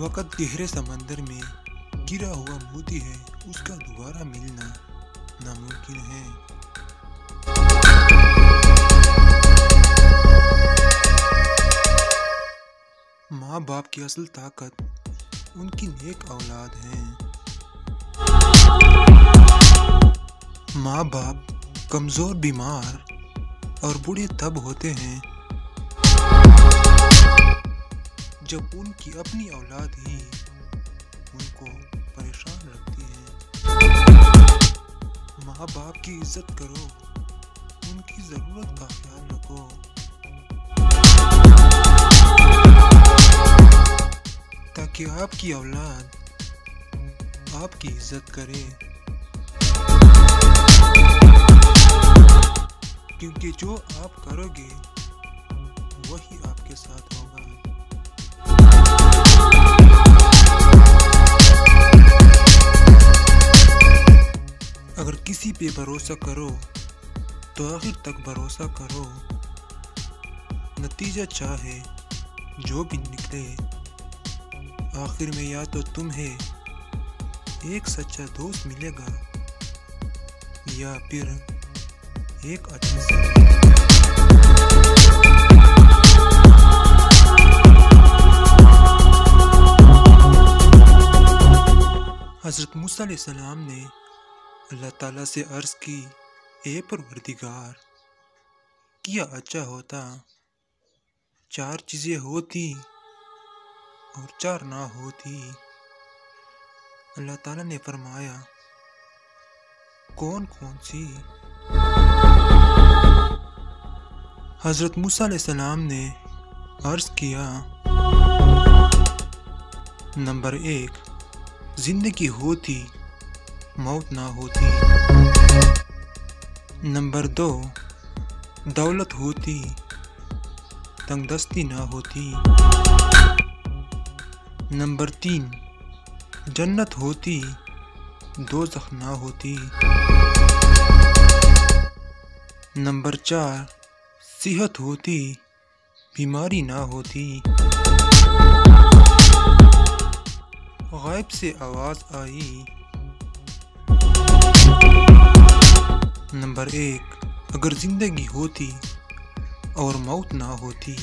वक़्त गहरे समंदर में गिरा हुआ मोती है, उसका दोबारा मिलना नामुमकिन है। माँ बाप की असल ताकत उनकी नेक औलाद है। माँ बाप कमज़ोर, बीमार और बूढ़े तब होते हैं जब उनकी अपनी औलाद ही उनको परेशान रखती है। माँ बाप की इज्जत करो, उनकी ज़रूरत का ख्याल रखो। ताकि आपकी औलाद आपकी इज्जत करे, क्योंकि जो आप करोगे वही आपके साथ होगा। अगर किसी पे भरोसा करो तो आखिर तक भरोसा करो। नतीजा चाहे जो भी निकले, आखिर में या तो तुम्हें एक सच्चा दोस्त मिलेगा या फिर एक अच्छा साथी। हज़रत मूसा अलैहिस्सलाम ने अल्लाह ताला से अर्ज़ की, ए परवरदिगार, क्या अच्छा होता 4 चीज़ें होती और 4 ना होती। अल्लाह ताला ने फरमाया, कौन कौन सी? हज़रत मूसा अलैहिस्सलाम ने अर्ज़ किया, नंबर 1, ज़िंदगी होती, मौत ना होती। नंबर 2, दौलत होती, तंगदस्ती ना होती। नंबर 3, जन्नत होती, दोज़ख ना होती। नंबर 4, सेहत होती, बीमारी ना होती। गायब से आवाज़ आई। नंबर 1, अगर ज़िंदगी होती और मौत ना होती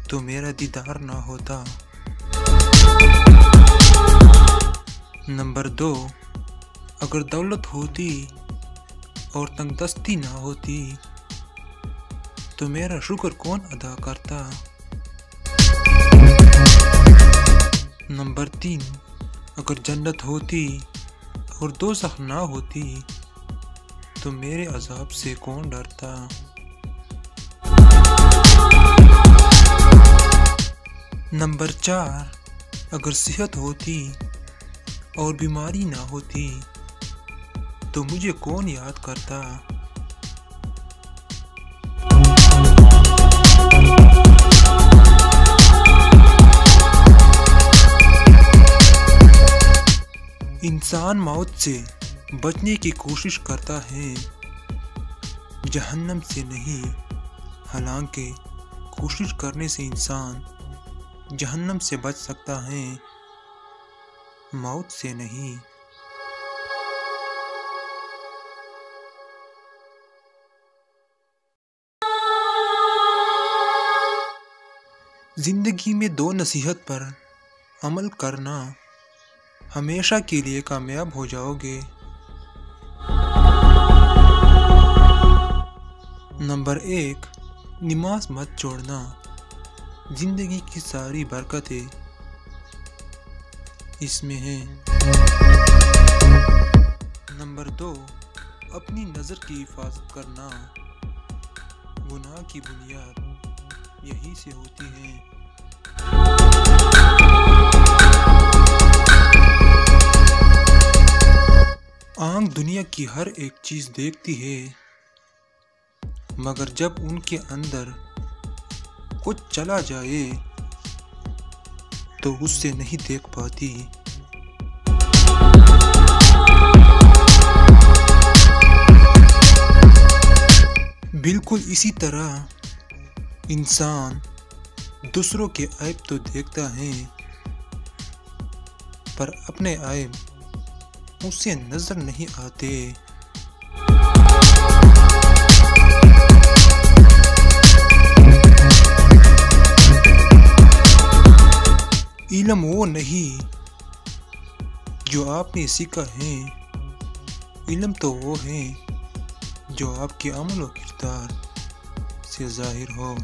तो मेरा दीदार ना होता। नंबर 2, अगर दौलत होती और तंगदस्ती ना होती तो मेरा शुक्र कौन अदा करता। नंबर 3, अगर जन्नत होती और दोज़ख ना होती तो मेरे अज़ाब से कौन डरता। नंबर 4, अगर सेहत होती और बीमारी ना होती तो मुझे कौन याद करता। इंसान मौत से बचने की कोशिश करता है, जहन्नम से नहीं। हालांकि कोशिश करने से इंसान जहन्नम से बच सकता है, मौत से नहीं। जिंदगी में 2 नसीहत पर अमल करना, हमेशा के लिए कामयाब हो जाओगे। नंबर 1, नमाज मत छोड़ना, जिंदगी की सारी बरकतें इसमें हैं। नंबर 2, अपनी नज़र की हिफाजत करना, गुनाह की बुनियाद यही से होती है। आंख दुनिया की हर एक चीज़ देखती है, मगर जब उनके अंदर कुछ चला जाए तो उससे नहीं देख पाती। बिल्कुल इसी तरह इंसान दूसरों के ऐब तो देखता है, पर अपने ऐब उसे नजर नहीं आते। इल्म वो नहीं जो आपने सीखा है, इल्म तो वो है जो आपके अमल और किरदार से जाहिर हो।